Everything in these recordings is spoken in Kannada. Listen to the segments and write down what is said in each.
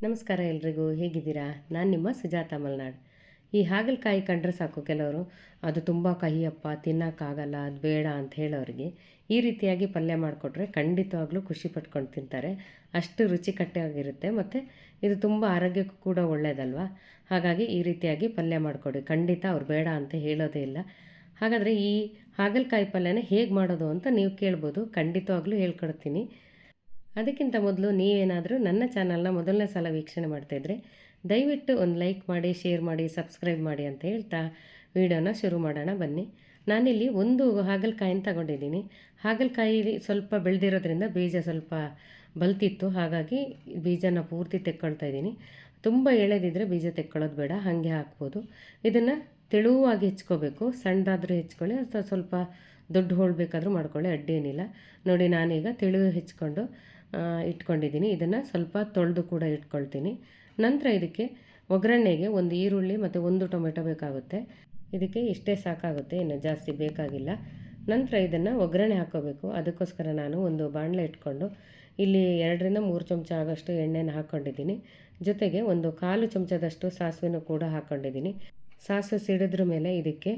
ನಮಸ್ಕಾರ ಎಲ್ರಿಗೂ, ಹೇಗಿದ್ದೀರಾ? ನಾನು ನಿಮ್ಮ ಸುಜಾತ ಮಲ್ನಾಡ್. ಈ ಹಾಗಲಕಾಯಿ ಕಂಡ್ರೆ ಸಾಕು ಕೆಲವರು ಅದು ತುಂಬ ಕಹಿಯಪ್ಪ, ತಿನ್ನೋಕ್ಕಾಗಲ್ಲ, ಅದು ಬೇಡ ಅಂತ ಹೇಳೋರಿಗೆ ಈ ರೀತಿಯಾಗಿ ಪಲ್ಯ ಮಾಡಿಕೊಟ್ರೆ ಖಂಡಿತವಾಗ್ಲೂ ಖುಷಿ ಪಟ್ಕೊಂಡು ತಿಂತಾರೆ. ಅಷ್ಟು ರುಚಿಕಟ್ಟಾಗಿರುತ್ತೆ ಮತ್ತು ಇದು ತುಂಬ ಆರೋಗ್ಯಕ್ಕೂ ಕೂಡ ಒಳ್ಳೆಯದಲ್ವ. ಹಾಗಾಗಿ ಈ ರೀತಿಯಾಗಿ ಪಲ್ಯ ಮಾಡಿಕೊಡಿ, ಖಂಡಿತ ಅವ್ರು ಬೇಡ ಅಂತ ಹೇಳೋದೇ ಇಲ್ಲ. ಹಾಗಾದರೆ ಈ ಹಾಗಲಕಾಯಿ ಪಲ್ಯನ ಹೇಗೆ ಮಾಡೋದು ಅಂತ ನೀವು ಕೇಳ್ಬೋದು. ಖಂಡಿತವಾಗ್ಲೂ ಹೇಳ್ಕೊಡ್ತೀನಿ. ಅದಕ್ಕಿಂತ ಮೊದಲು ನೀವೇನಾದರೂ ನನ್ನ ಚಾನಲ್ನ ಮೊದಲನೇ ಸಲ ವೀಕ್ಷಣೆ ಮಾಡ್ತಾಯಿದ್ರೆ ದಯವಿಟ್ಟು ಒಂದು ಲೈಕ್ ಮಾಡಿ, ಶೇರ್ ಮಾಡಿ, ಸಬ್ಸ್ಕ್ರೈಬ್ ಮಾಡಿ ಅಂತ ಹೇಳ್ತಾ ವಿಡಿಯೋನ ಶುರು ಮಾಡೋಣ ಬನ್ನಿ. ನಾನಿಲ್ಲಿ ಒಂದು ಹಾಗಲಕಾಯಿನ ತಗೊಂಡಿದ್ದೀನಿ. ಹಾಗಲಕಾಯಿ ಸ್ವಲ್ಪ ಬೆಳೆದಿರೋದ್ರಿಂದ ಬೀಜ ಸ್ವಲ್ಪ ಬಲ್ತಿತ್ತು, ಹಾಗಾಗಿ ಬೀಜನ ಪೂರ್ತಿ ತೆಕ್ಕೊಳ್ತಾ ಇದ್ದೀನಿ. ತುಂಬ ಎಳೆದಿದ್ದರೆ ಬೀಜ ತೆಕ್ಕೊಳ್ಳೋದು ಬೇಡ, ಹಾಗೆ ಹಾಕ್ಬೋದು. ಇದನ್ನು ತೆಳುವಾಗಿ ಹೆಚ್ಕೋಬೇಕು, ಸಣ್ಣದಾದರೂ ಹೆಚ್ಕೊಳ್ಳಿ ಅಥವಾ ಸ್ವಲ್ಪ ದೊಡ್ಡ ಹೋಳು ಬೇಕಾದರೂ ಮಾಡ್ಕೊಳ್ಳಿ, ಅಡ್ಡೇನಿಲ್ಲ. ನೋಡಿ ನಾನೀಗ ತೆಳು ಹೆಚ್ಕೊಂಡು ಇಟ್ಕೊಂಡಿದ್ದೀನಿ. ಇದನ್ನು ಸ್ವಲ್ಪ ತೊಳೆದು ಕೂಡ ಇಟ್ಕೊಳ್ತೀನಿ. ನಂತರ ಇದಕ್ಕೆ ಒಗ್ಗರಣೆಗೆ ಒಂದು ಈರುಳ್ಳಿ ಮತ್ತು ಒಂದು ಟೊಮೆಟೊ ಬೇಕಾಗುತ್ತೆ. ಇದಕ್ಕೆ ಇಷ್ಟೇ ಸಾಕಾಗುತ್ತೆ, ಇನ್ನು ಜಾಸ್ತಿ ಬೇಕಾಗಿಲ್ಲ. ನಂತರ ಇದನ್ನು ಒಗ್ಗರಣೆ ಹಾಕ್ಕೋಬೇಕು. ಅದಕ್ಕೋಸ್ಕರ ನಾನು ಒಂದು ಬಾಣಲೆ ಇಟ್ಕೊಂಡು ಇಲ್ಲಿ 2-3 ಚಮಚ ಆಗೋಷ್ಟು ಎಣ್ಣೆನ ಹಾಕ್ಕೊಂಡಿದ್ದೀನಿ. ಜೊತೆಗೆ ಒಂದು 1/4 ಚಮಚದಷ್ಟು ಸಾಸಿವೆನೂ ಕೂಡ ಹಾಕ್ಕೊಂಡಿದ್ದೀನಿ. ಸಾಸಿವೆ ಸಿಡಿದ್ರ ಮೇಲೆ ಇದಕ್ಕೆ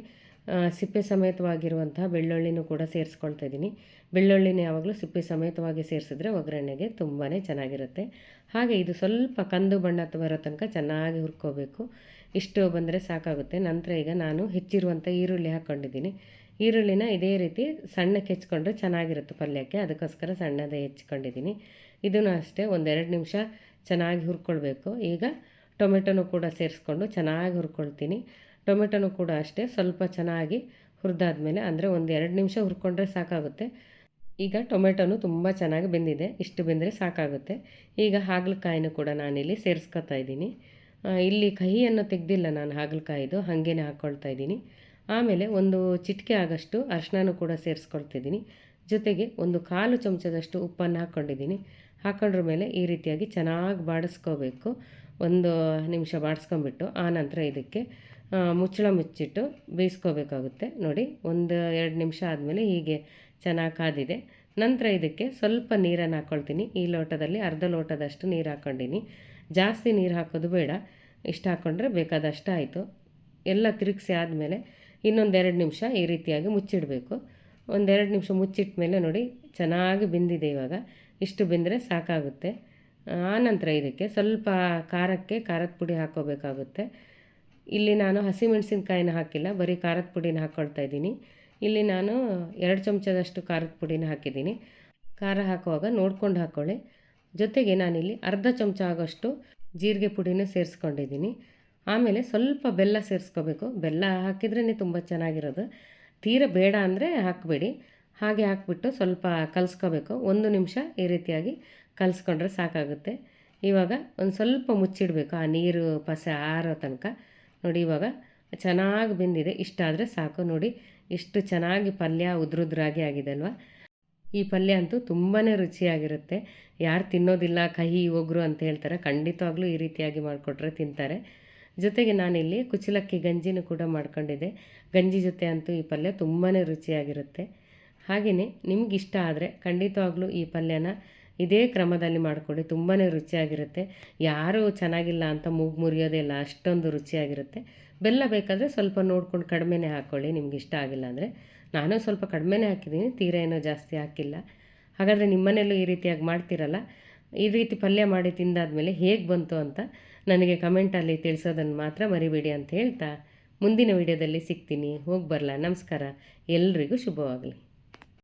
ಸಿಪ್ಪೆ ಸಮೇತವಾಗಿರುವಂತಹ ಬೆಳ್ಳುಳ್ಳಿನೂ ಕೂಡ ಸೇರಿಸ್ಕೊಳ್ತಾ ಇದ್ದೀನಿ. ಬೆಳ್ಳುಳ್ಳಿನ ಯಾವಾಗಲೂ ಸಿಪ್ಪೆ ಸಮೇತವಾಗಿ ಸೇರಿಸಿದ್ರೆ ಒಗ್ಗರಣೆಗೆ ತುಂಬಾ ಚೆನ್ನಾಗಿರುತ್ತೆ. ಹಾಗೆ ಇದು ಸ್ವಲ್ಪ ಕಂದು ಬಣ್ಣ ಬರೋ ತನಕ ಚೆನ್ನಾಗಿ ಹುರ್ಕೋಬೇಕು. ಇಷ್ಟು ಬಂದರೆ ಸಾಕಾಗುತ್ತೆ. ನಂತರ ಈಗ ನಾನು ಹೆಚ್ಚಿರುವಂಥ ಈರುಳ್ಳಿ ಹಾಕ್ಕೊಂಡಿದ್ದೀನಿ. ಈರುಳ್ಳಿನ ಇದೇ ರೀತಿ ಸಣ್ಣಕ್ಕೆ ಹೆಚ್ಕೊಂಡ್ರೆ ಚೆನ್ನಾಗಿರುತ್ತೆ ಪಲ್ಯಕ್ಕೆ, ಅದಕ್ಕೋಸ್ಕರ ಸಣ್ಣದೇ ಹೆಚ್ಕೊಂಡಿದ್ದೀನಿ. ಇದನ್ನು ಅಷ್ಟೇ ಒಂದು 2 ನಿಮಿಷ ಚೆನ್ನಾಗಿ ಹುರ್ಕೊಳ್ಬೇಕು. ಈಗ ಟೊಮೆಟೊನೂ ಕೂಡ ಸೇರಿಸ್ಕೊಂಡು ಚೆನ್ನಾಗಿ ಹುರ್ಕೊಳ್ತೀನಿ. ಟೊಮೆಟೊನೂ ಕೂಡ ಅಷ್ಟೇ ಸ್ವಲ್ಪ ಚೆನ್ನಾಗಿ ಹುರಿದಾದ್ಮೇಲೆ, ಅಂದರೆ ಒಂದು 2 ನಿಮಿಷ ಹುರ್ಕೊಂಡ್ರೆ ಸಾಕಾಗುತ್ತೆ. ಈಗ ಟೊಮೆಟೊನೂ ತುಂಬ ಚೆನ್ನಾಗಿ ಬೆಂದಿದೆ, ಇಷ್ಟು ಬೆಂದರೆ ಸಾಕಾಗುತ್ತೆ. ಈಗ ಹಾಗಲಕಾಯಿನೂ ಕೂಡ ನಾನಿಲ್ಲಿ ಸೇರಿಸ್ಕೊತಾ ಇದ್ದೀನಿ. ಇಲ್ಲಿ ಕಹಿಯನ್ನು ತೆಗೆದಿಲ್ಲ ನಾನು ಹಾಗಲಕಾಯಿದು, ಹಾಗೇ ಹಾಕ್ಕೊಳ್ತಾ ಇದ್ದೀನಿ. ಆಮೇಲೆ ಒಂದು ಚಿಟಿಕೆ ಆಗೋಷ್ಟು ಅರಿಶಿನನೂ ಕೂಡ ಸೇರಿಸ್ಕೊಳ್ತಿದ್ದೀನಿ. ಜೊತೆಗೆ ಒಂದು 1/4 ಚಮಚದಷ್ಟು ಉಪ್ಪನ್ನು ಹಾಕ್ಕೊಂಡಿದ್ದೀನಿ. ಹಾಕ್ಕೊಂಡ್ರ ಮೇಲೆ ಈ ರೀತಿಯಾಗಿ ಚೆನ್ನಾಗಿ ಬಾಡಿಸ್ಕೋಬೇಕು. 1 ನಿಮಿಷ ಬಾಡಿಸ್ಕೊಂಬಿಟ್ಟು ಆನಂತರ ಇದಕ್ಕೆ ಮುಚ್ಚಳ ಮುಚ್ಚಿಟ್ಟು ಬೇಯಿಸ್ಕೋಬೇಕಾಗುತ್ತೆ. ನೋಡಿ 1-2 ನಿಮಿಷ ಆದಮೇಲೆ ಹೀಗೆ ಚೆನ್ನಾಗಿ ಕಾದಿದೆ. ನಂತರ ಇದಕ್ಕೆ ಸ್ವಲ್ಪ ನೀರನ್ನು ಹಾಕ್ಕೊಳ್ತೀನಿ. ಈ ಲೋಟದಲ್ಲಿ ಅರ್ಧ ಲೋಟದಷ್ಟು ನೀರು ಹಾಕ್ಕೊಂಡಿನಿ. ಜಾಸ್ತಿ ನೀರು ಹಾಕೋದು ಬೇಡ, ಇಷ್ಟು ಹಾಕ್ಕೊಂಡ್ರೆ ಬೇಕಾದಷ್ಟು ಆಯಿತು. ಎಲ್ಲ ತಿರುಗಿಸಿ ಆದಮೇಲೆ ಇನ್ನೊಂದು 2 ನಿಮಿಷ ಈ ರೀತಿಯಾಗಿ ಮುಚ್ಚಿಡಬೇಕು. 1-2 ನಿಮಿಷ ಮುಚ್ಚಿಟ್ಟ ಮೇಲೆ ನೋಡಿ ಚೆನ್ನಾಗಿ ಬೆಂದಿದೆ. ಇವಾಗ ಇಷ್ಟು ಬೆಂದರೆ ಸಾಕಾಗುತ್ತೆ. ಆನಂತರ ಇದಕ್ಕೆ ಸ್ವಲ್ಪ ಖಾರಕ್ಕೆ ಖಾರದ ಪುಡಿ ಹಾಕ್ಕೋಬೇಕಾಗುತ್ತೆ. ಇಲ್ಲಿ ನಾನು ಹಸಿಮೆಣಸಿನ್ಕಾಯಿನ ಹಾಕಿಲ್ಲ, ಬರೀ ಖಾರದ ಪುಡಿನ ಹಾಕ್ಕೊಳ್ತಾ ಇದ್ದೀನಿ. ಇಲ್ಲಿ ನಾನು 2 ಚಮಚದಷ್ಟು ಖಾರದ ಪುಡಿನ ಹಾಕಿದ್ದೀನಿ. ಖಾರ ಹಾಕುವಾಗ ನೋಡ್ಕೊಂಡು ಹಾಕ್ಕೊಳ್ಳಿ. ಜೊತೆಗೆ ನಾನಿಲ್ಲಿ ಅರ್ಧ ಚಮಚ ಆಗೋಷ್ಟು ಜೀರಿಗೆ ಪುಡಿನೂ ಸೇರಿಸ್ಕೊಂಡಿದ್ದೀನಿ. ಆಮೇಲೆ ಸ್ವಲ್ಪ ಬೆಲ್ಲ ಸೇರಿಸ್ಕೋಬೇಕು. ಬೆಲ್ಲ ಹಾಕಿದ್ರೇ ತುಂಬ ಚೆನ್ನಾಗಿರೋದು. ತೀರ ಬೇಡ ಅಂದರೆ ಹಾಕಬೇಡಿ. ಹಾಗೆ ಹಾಕ್ಬಿಟ್ಟು ಸ್ವಲ್ಪ ಕಲಿಸ್ಕೋಬೇಕು. 1 ನಿಮಿಷ ಈ ರೀತಿಯಾಗಿ ಕಲಿಸ್ಕೊಂಡ್ರೆ ಸಾಕಾಗುತ್ತೆ. ಇವಾಗ ಒಂದು ಸ್ವಲ್ಪ ಮುಚ್ಚಿಡಬೇಕು, ಆ ನೀರು ಪಸೆ ಆರೋ ತನಕ. ನೋಡಿ ಇವಾಗ ಚೆನ್ನಾಗಿ ಬೆಂದಿದೆ, ಇಷ್ಟಾದರೆ ಸಾಕು. ನೋಡಿ ಇಷ್ಟು ಚೆನ್ನಾಗಿ ಪಲ್ಯ ಉದ್ರುದ್ರಾಗಿ ಆಗಿದೆ ಅಲ್ವಾ. ಈ ಪಲ್ಯ ಅಂತೂ ತುಂಬಾ ರುಚಿಯಾಗಿರುತ್ತೆ. ಯಾರು ತಿನ್ನೋದಿಲ್ಲ, ಕಹಿ ಒಗ್ರು ಅಂತ ಹೇಳ್ತಾರೆ, ಖಂಡಿತವಾಗ್ಲೂ ಈ ರೀತಿಯಾಗಿ ಮಾಡಿಕೊಟ್ರೆ ತಿಂತಾರೆ. ಜೊತೆಗೆ ನಾನಿಲ್ಲಿ ಕುಚ್ಚಲಕ್ಕಿ ಗಂಜಿನೂ ಕೂಡ ಮಾಡ್ಕೊಂಡಿದ್ದೆ. ಗಂಜಿ ಜೊತೆ ಅಂತೂ ಈ ಪಲ್ಯ ತುಂಬಾ ರುಚಿಯಾಗಿರುತ್ತೆ. ಹಾಗೆಯೇ ನಿಮ್ಗೆ ಇಷ್ಟ ಆದರೆ ಖಂಡಿತವಾಗ್ಲೂ ಈ ಪಲ್ಯನ ಇದೇ ಕ್ರಮದಲ್ಲಿ ಮಾಡಿಕೊಡಿ, ತುಂಬಾ ರುಚಿಯಾಗಿರುತ್ತೆ. ಯಾರೂ ಚೆನ್ನಾಗಿಲ್ಲ ಅಂತ ಮೂಗು ಮುರಿಯೋದೇ ಇಲ್ಲ, ಅಷ್ಟೊಂದು ರುಚಿಯಾಗಿರುತ್ತೆ. ಬೆಲ್ಲ ಬೇಕಾದರೆ ಸ್ವಲ್ಪ ನೋಡ್ಕೊಂಡು ಕಡಿಮೆನೇ ಹಾಕ್ಕೊಳ್ಳಿ, ನಿಮ್ಗೆ ಇಷ್ಟ ಆಗಿಲ್ಲ ಅಂದರೆ. ನಾನು ಸ್ವಲ್ಪ ಕಡಿಮೆನೇ ಹಾಕಿದ್ದೀನಿ, ತೀರ ಏನೋ ಜಾಸ್ತಿ ಹಾಕಿಲ್ಲ. ಹಾಗಾದರೆ ನಿಮ್ಮನೆಯಲ್ಲೂ ಈ ರೀತಿಯಾಗಿ ಮಾಡ್ತಿರಲ್ಲ, ಈ ರೀತಿ ಪಲ್ಯ ಮಾಡಿ ತಿಂದಾದ್ಮೇಲೆ ಹೇಗೆ ಬಂತು ಅಂತ ನನಗೆ ಕಮೆಂಟಲ್ಲಿ ತಿಳಿಸೋದನ್ನು ಮಾತ್ರ ಮರಿಬೇಡಿ ಅಂತ ಹೇಳ್ತಾ ಮುಂದಿನ ವಿಡಿಯೋದಲ್ಲಿ ಸಿಗ್ತೀನಿ. ಹೋಗಿ ಬರಲಾ? ನಮಸ್ಕಾರ, ಎಲ್ರಿಗೂ ಶುಭವಾಗಲಿ.